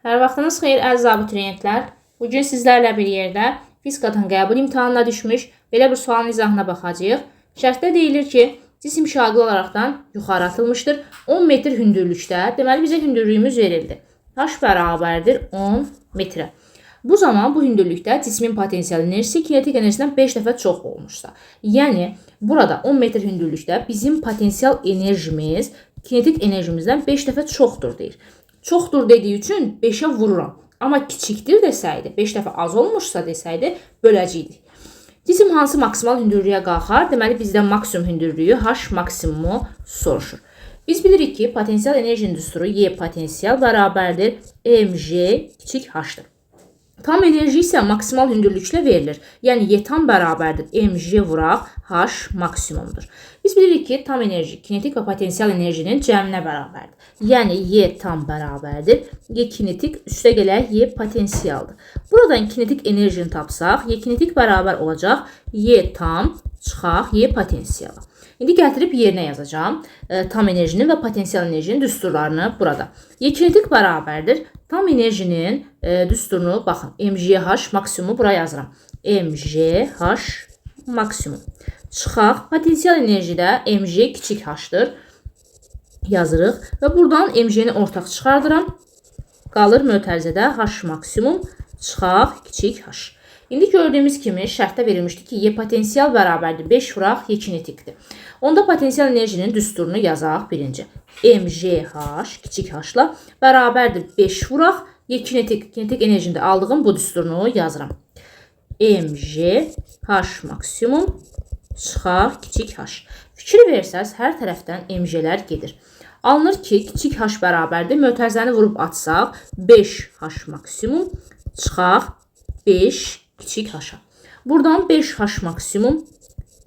Hər vaxtınız xeyir əziz abituriyentlər. Bugün sizlərlə bir yerdə fizikadan qəbul imtahanına düşmüş belə bir sualın izahına baxacağıq. Şərtdə deyilir ki, cisim şaqil olaraqdan yuxarı atılmışdır. 10 metr hündürlükdə, deməli bizə hündürlüyümüz verildi. H bərabərdir 10 metrə. Bu zaman bu hündürlükdə cismin potensial enerjisi kinetik enerjisindən 5 dəfə çox olmuşsa. Yəni, burada 10 metr hündürlükdə bizim potensial enerjimiz kinetik enerjimizdən 5 dəfə çoxdur deyir. Çoxdur dediyi üçün 5-ə vururam. Amma kiçikdir desəydi, 5 dəfə az olmuşsa desəydi, böləcəkdik. Cisim hansı maksimal hündürlüyə qalxar? Deməli, bizdən maksimum hündürlüyü H maksimumu soruşur. Biz bilirik ki, potensial enerjinin düsturu Y potensial bərabərdir mg kiçik H-dır. Tam enerji isə maksimal hündürlüklə verilir. Yəni, Y tam bərabərdir mg vuraq H maksimumdur. Biz bilirik ki, tam enerji kinetik və potensial enerjinin cəminə bərabərdir. Yəni, Y tam bərabərdir. Y kinetik üstə gələk Y potensialdır. Buradan kinetik enerjini tapsaq, Y kinetik bərabər olacaq Y tam çıxaq Y potensialı. İndi gətirib yerinə yazacağım tam enerjinin və potensial enerjinin düsturlarını burada. Y kinetik bərabərdir. Tam enerjinin düsturunu baxın. mgh maksimumu bura yazıram. mgh maksimum. Çıxaq. Potensial enerjidə mg kiçik h-dır. Yazırıq. Və buradan mg-ni ortaq çıxardıram. Qalır mötərizədə h maksimum çıxaq kiçik h. İndi gördüyümüz kimi şərtdə verilmişdi ki, Y potensial bərabərdir 5 vuraq Y kinetikdir. Onda potensial enerjinin düsturunu yazaq birinci. mgh kiçik h-la bərabərdir 5 vuraq Y kinetik. Kinetik enerjində aldığım bu düsturunu yazıram. mgh maksimum çıxaq kiçik h. Fikir versəz, hər tərəfdən mg'lər gedir. Alınır ki, kiçik h bərabərdir. Mötərizəni vurub atsaq 5h maksimum çıxaq 5 kiçik h-a. Buradan 5h maksimum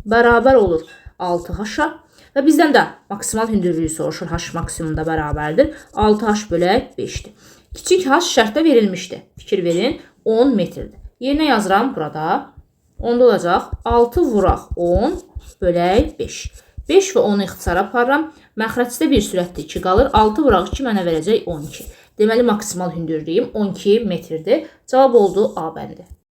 bərabər olur 6h-a və bizdən də maksimal hündürlüyü soruşur. H maksimum da bərabərdir 6h bölək 5-dir. Kiçik h şərtdə verilmişdi. Fikir verin, 10 metrdir. Yerinə yazıram burada. Onda olacaq 6 vuraq 10 bölək 5. 5 və 10-u ixtisara aparıram. Məxrəcdə bir sürətdir 2 qalır. 6 vuraq 2 mənə verəcək 12. Deməli, maksimal hündürlüyüm 12 metrdir. Cavab oldu A bəndi.